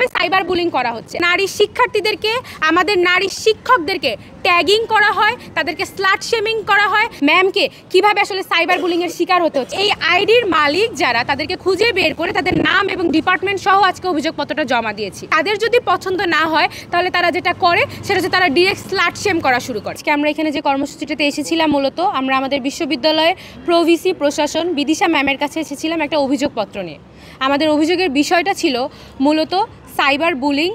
নানাভাবে cyber bullying করা হচ্ছে। নারী শিক্ষার্থীদেরকে, আমাদের নারী শিক্ষকদেরকে ট্যাগিং করা হয়, তাদেরকে স্লাট শেমিং করা হয়। ম্যামকে কিভাবে আসলে সাইবার বুলিংয়ের শিকার হতে হচ্ছে, এই আইডির মালিক যারা তাদেরকে খুঁজে বের করে তাদের নাম এবং ডিপার্টমেন্ট সহ আজকে অভিযোগপত্রটা জমা দিয়েছি। তাদের যদি পছন্দ না হয় তাহলে তারা যেটা করে সেটা হচ্ছে তারা ডিরেক্ট স্লাট শেম করা শুরু করে। আজকে আমরা এখানে যে কর্মসূচিটাতে এসেছিলাম, মূলত আমরা আমাদের বিশ্ববিদ্যালয়ের প্রভিসি প্রশাসন বিদিশা ম্যামের কাছে এসেছিলাম একটা অভিযোগপত্র নিয়ে। আমাদের অভিযোগের বিষয়টা ছিল মূলত সাইবার বুলিং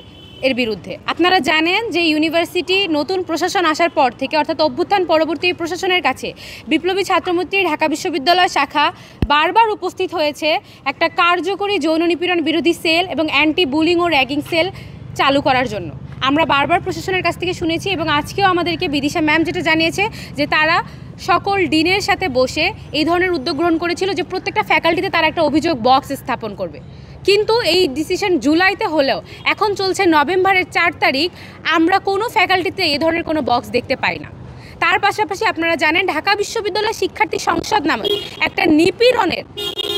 এর বিরুদ্ধে। আপনারা জানেন যে ইউনিভার্সিটি নতুন প্রশাসন আসার পর থেকে, অর্থাৎ অভ্যুত্থান পরবর্তী প্রশাসনের কাছে বিপ্লবী ছাত্রমৈত্রী ঢাকা বিশ্ববিদ্যালয় শাখা বারবার উপস্থিত হয়েছে একটা কার্যকরী যৌন নিপীড়ন বিরোধী সেল এবং অ্যান্টি বুলিং ও র্যাগিং সেল চালু করার জন্য। আমরা বারবার প্রশাসনের কাছ থেকে শুনেছি এবং আজকেও আমাদেরকে বিদিশা ম্যাম যেটা জানিয়েছে যে তারা সকল ডিনের সাথে বসে এই ধরনের উদ্যোগ গ্রহণ করেছিল যে প্রত্যেকটা ফ্যাকাল্টিতে তারা একটা অভিযোগ বক্স স্থাপন করবে। কিন্তু এই ডিসিশন জুলাইতে হলেও এখন চলছে নভেম্বরের 4 তারিখ, আমরা কোনো ফ্যাকাল্টিতে এই ধরনের কোনো বক্স দেখতে পাই না। তার পাশাপাশি আপনারা জানেন ঢাকা বিশ্ববিদ্যালয় শিক্ষার্থী সংসদ নামে একটা নিপীড়নের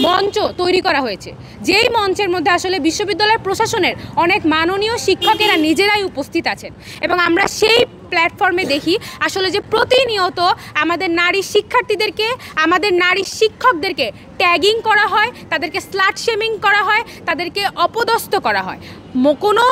মঞ্চ তৈরি করা হয়েছে, যেই মঞ্চের মধ্যে আসলে বিশ্ববিদ্যালয় প্রশাসনের অনেক মাননীয় শিক্ষকেরা নিজেরাই উপস্থিত আছেন এবং আমরা সেই প্ল্যাটফর্মে দেখি আসলে যে প্রতিনিয়ত আমাদের নারী শিক্ষার্থীদেরকে, আমাদের নারী শিক্ষকদেরকে ট্যাগিং করা হয়, তাদেরকে স্লাট শেমিং করা হয়, তাদেরকে অপদস্থ করা হয়। কোনো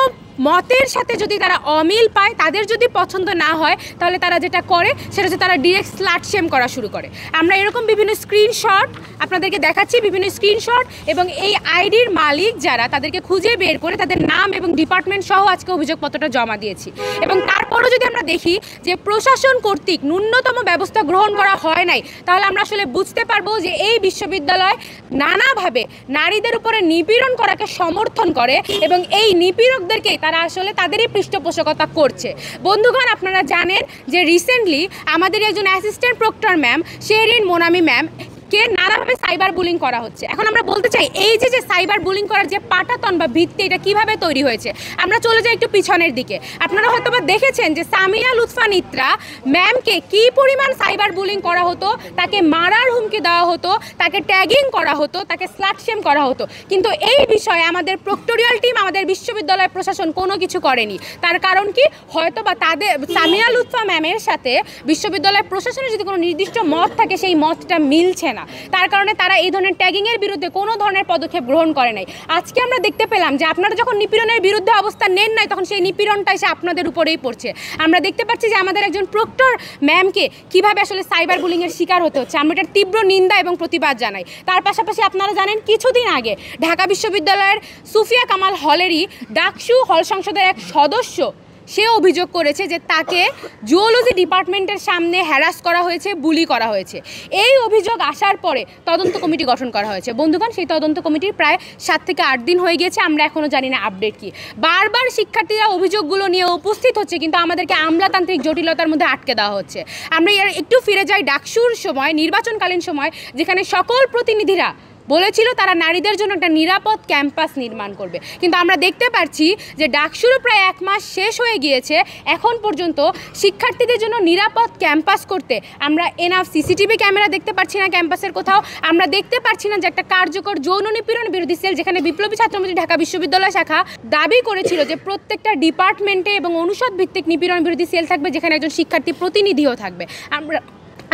মতের সাথে যদি তারা অমিল পায়, তাদের যদি পছন্দ না হয় তাহলে তারা যেটা করে সেটা হচ্ছে তারা ডিরেক্ট স্লাট শেম করা শুরু করে। আমরা এরকম বিভিন্ন স্ক্রিনশট আপনাদেরকে দেখাচ্ছি, বিভিন্ন স্ক্রিনশট, এবং এই আইডির মালিক যারা তাদেরকে খুঁজে বের করে তাদের নাম এবং ডিপার্টমেন্ট সহ আজকে অভিযোগপত্রটা জমা দিয়েছি। এবং তারপরও যদি আমরা দেখি যে প্রশাসন কর্তৃক ন্যূনতম ব্যবস্থা গ্রহণ করা হয় নাই, তাহলে আমরা আসলে বুঝতে পারবো যে এই বিশ্ববিদ্যালয় নানাভাবে নারীদের উপরে নিপীড়ন করাকে সমর্থন করে এবং এই নিপীড়কদেরকে তারা আসলে তাদেরই পৃষ্ঠপোষকতা করছে। বন্ধুগণ, আপনারা জানেন যে রিসেন্টলি আমাদের একজন assistant proctor ma'am Sherin Monami ma'am কে নানাভাবে সাইবার বুলিং করা হচ্ছে। এখন আমরা বলতে চাই এই যে সাইবার বুলিং করার যে পাটাতন বা ভিত্তি, এটা কিভাবে তৈরি হয়েছে। আমরা চলে যাই একটু পিছনের দিকে। আপনারা হয়তো বা দেখেছেন যে সামিয়া লুৎফা নিত্রা ম্যামকে কি পরিমাণ সাইবার বুলিং করা হতো, তাকে মারার হুমকি দেওয়া হতো, তাকে ট্যাগিং করা হতো, তাকে স্লাট শেম করা হতো। কিন্তু এই বিষয়ে আমাদের প্রক্টোরিয়াল টিম, আমাদের বিশ্ববিদ্যালয় প্রশাসন কোনো কিছু করেনি। তার কারণ কি, হয়তো বা তাদের সামিয়া লুৎফা ম্যামের সাথে বিশ্ববিদ্যালয় প্রশাসনের যদি কোনো নির্দিষ্ট মত থাকে, সেই মতটা মিলছে না। তার কারণে তারা এই ধরনের ট্যাগিংয়ের বিরুদ্ধে কোনো ধরনের পদক্ষেপ গ্রহণ করে নাই। আজকে আমরা দেখতে পেলাম যে আপনারা যখন নিপীড়নের বিরুদ্ধে অবস্থান নেন নাই, তখন সেই নিপীড়নটা এসে আপনাদের উপরেই পড়ছে। আমরা দেখতে পাচ্ছি যে আমাদের একজন প্রক্টর ম্যামকে কিভাবে আসলে সাইবার বুলিংয়ের শিকার হতে হচ্ছে। আমরা এটার তীব্র নিন্দা এবং প্রতিবাদ জানাই। তার পাশাপাশি আপনারা জানেন কিছুদিন আগে ঢাকা বিশ্ববিদ্যালয়ের সুফিয়া কামাল হলেরই ডাকসু হল সংসদের এক সদস্য সে অভিযোগ করেছে যে তাকে জুওলজি ডিপার্টমেন্টের সামনে হ্যারাস করা হয়েছে, বুলি করা হয়েছে। এই অভিযোগ আসার পরে তদন্ত কমিটি গঠন করা হয়েছে। বন্ধুগণ, সেই তদন্ত কমিটির প্রায় 7 থেকে 8 দিন হয়ে গেছে, আমরা এখনও জানি না আপডেট কি। বারবার শিক্ষার্থীরা অভিযোগগুলো নিয়ে উপস্থিত হচ্ছে, কিন্তু আমাদেরকে আমলাতান্ত্রিক জটিলতার মধ্যে আটকে দেওয়া হচ্ছে। আমরা একটু ফিরে যাই ডাকসুর সময়, নির্বাচনকালীন সময়, যেখানে সকল প্রতিনিধিরা বলেছিল তারা নারীদের জন্য একটা নিরাপদ ক্যাম্পাস নির্মাণ করবে। কিন্তু আমরা দেখতে পাচ্ছি যে ডাকসুরও প্রায় 1 মাস শেষ হয়ে গিয়েছে, এখন পর্যন্ত শিক্ষার্থীদের জন্য নিরাপদ ক্যাম্পাস করতে আমরা এনাফ সিসিটিভি ক্যামেরা দেখতে পাচ্ছি না ক্যাম্পাসের কোথাও। আমরা দেখতে পাচ্ছি না যে একটা কার্যকর যৌন নিপীড়ন বিরোধী সেল, যেখানে বিপ্লবী ছাত্রমৈত্রী ঢাকা বিশ্ববিদ্যালয় শাখা দাবি করেছিল যে প্রত্যেকটা ডিপার্টমেন্টে এবং অনুষদ ভিত্তিক নিপীড়ন বিরোধী সেল থাকবে, যেখানে একজন শিক্ষার্থী প্রতিনিধিও থাকবে।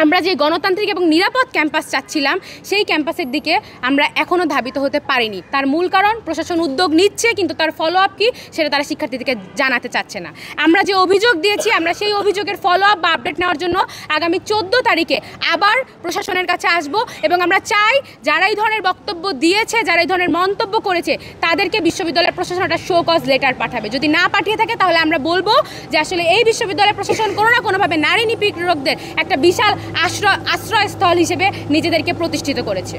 আমরা যে গণতান্ত্রিক এবং নিরাপদ ক্যাম্পাস চাচ্ছিলাম, সেই ক্যাম্পাসের দিকে আমরা এখনও ধাবিত হতে পারিনি। তার মূল কারণ, প্রশাসন উদ্যোগ নিচ্ছে কিন্তু তার ফলো আপ কি সেটা তারা শিক্ষার্থীদেরকে জানাতে চাচ্ছে না। আমরা যে অভিযোগ দিয়েছি, আমরা সেই অভিযোগের ফলো আপ বা আপডেট নেওয়ার জন্য আগামী 14 তারিখে আবার প্রশাসনের কাছে আসব এবং আমরা চাই যারা এই ধরনের বক্তব্য দিয়েছে, যারা এই ধরনের মন্তব্য করেছে, তাদেরকে বিশ্ববিদ্যালয়ের প্রশাসন একটা শো কজ লেটার পাঠাবে। যদি না পাঠিয়ে থাকে তাহলে আমরা বলবো যে আসলে এই বিশ্ববিদ্যালয়ের প্রশাসন কোনো না কোনোভাবে নারী নিপীড়কদের একটা বিশাল আশ্রয়স্থল হিসেবে নিজেদেরকে প্রতিষ্ঠিত করেছে।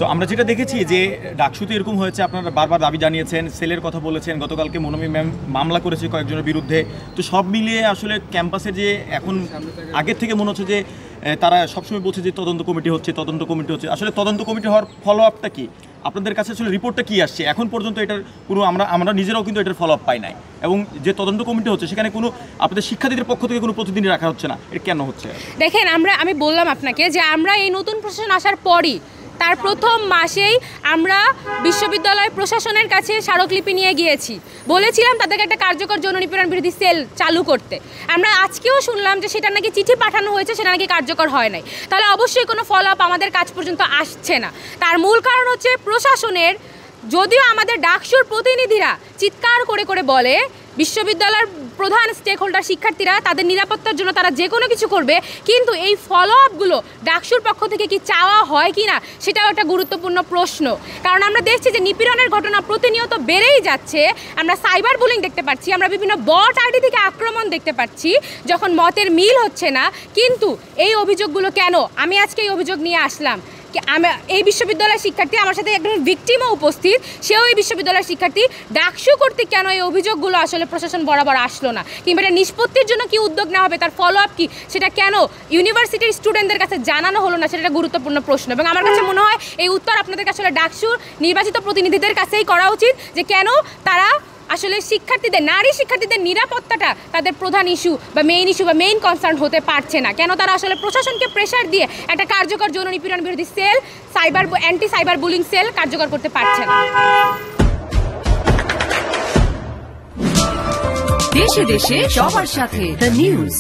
তো আমরা যেটা দেখেছি যে ডাকসুতে এরকম হয়েছে, আপনারা বারবার দাবি জানিয়েছেন, সেলের কথা বলেছেন, গতকালকে মোনামি ম্যাম মামলা করেছে কয়েকজনের বিরুদ্ধে। তো সব মিলিয়ে আসলে ক্যাম্পাসে যে এখন আগের থেকে মনে হচ্ছে যে তারা সবসময় বলছে যে তদন্ত কমিটি হচ্ছে, তদন্ত কমিটি হচ্ছে। আসলে তদন্ত কমিটি হওয়ার ফলো আপটা কি? আপনাদের কাছে আসলে রিপোর্টটা কি আসছে? এখন পর্যন্ত এটার কোনো আমরা নিজেরাও কিন্তু এটার ফলো আপ পাই নাই, এবং যে তদন্ত কমিটি হচ্ছে সেখানে কোনো আপনাদের শিক্ষার্থীদের পক্ষ থেকে কোনো প্রতিনিধি রাখা হচ্ছে না। এটা কেন হচ্ছে? দেখেন, আমি বললাম আপনাকে যে আমরা এই নতুন প্রশাসন আসার পরই তার প্রথম মাসেই আমরা বিশ্ববিদ্যালয় প্রশাসনের কাছে স্মারকলিপি নিয়ে গিয়েছি, বলেছিলাম তাদেরকে একটা কার্যকর যৌন নিপীড়ন বিরোধী সেল চালু করতে। আমরা আজকেও শুনলাম যে সেটা নাকি চিঠি পাঠানো হয়েছে, সেটা নাকি কার্যকর হয় নাই। তাহলে অবশ্যই কোনো ফলো আপ আমাদের কাছ পর্যন্ত আসছে না। তার মূল কারণ হচ্ছে প্রশাসনের, যদিও আমাদের ডাকসুর প্রতিনিধিরা চিৎকার করে করে বলে বিশ্ববিদ্যালয়ের প্রধান স্টেক হোল্ডার শিক্ষার্থীরা তাদের নিরাপত্তার জন্য তারা যে কোনো কিছু করবে, কিন্তু এই ফলো আপগুলো ডাকসুর পক্ষ থেকে কি চাওয়া হয় কি না সেটাও একটা গুরুত্বপূর্ণ প্রশ্ন। কারণ আমরা দেখছি যে নিপীড়নের ঘটনা প্রতিনিয়ত বেড়েই যাচ্ছে। আমরা সাইবার বুলিং দেখতে পাচ্ছি, আমরা বিভিন্ন বট আইডি থেকে আক্রমণ দেখতে পাচ্ছি যখন মতের মিল হচ্ছে না। কিন্তু এই অভিযোগগুলো কেন? আমি আজকে এই অভিযোগ নিয়ে আসলাম। এই বিশ্ববিদ্যালয়ের শিক্ষার্থী, আমার সাথে একজন ভিকটিমও উপস্থিত, সেও এই বিশ্ববিদ্যালয়ের শিক্ষার্থী। ডাকসু কর্তৃক কেন এই অভিযোগগুলো আসলে প্রশাসন বরাবর আসলো না, কিংবা এটা নিষ্পত্তির জন্য কি উদ্যোগ নেওয়া হবে, তার ফলো আপ কি, সেটা কেন ইউনিভার্সিটির স্টুডেন্টদের কাছে জানানো হলো না, সেটা একটা গুরুত্বপূর্ণ প্রশ্ন। এবং আমার কাছে মনে হয় এই উত্তর আপনাদের আসলে ডাকসুর নির্বাচিত প্রতিনিধিদের কাছেই করা উচিত, যে কেন তারা আসলে শিক্ষার্থীদের, নারী শিক্ষার্থীদের নিরাপত্তাটা তাদের প্রধান ইস্যু বা মেইন কনসার্ন হতে পারছে না। কেন তারা আসলে প্রশাসনকে প্রেশার দিয়ে একটা কার্যকর যৌন নিপীড়ন বিরোধী cell, anti cyber bullying cell কার্যকর করতে পারছে না। দেশে দেশে সবার সাথে দ্য নিউজ।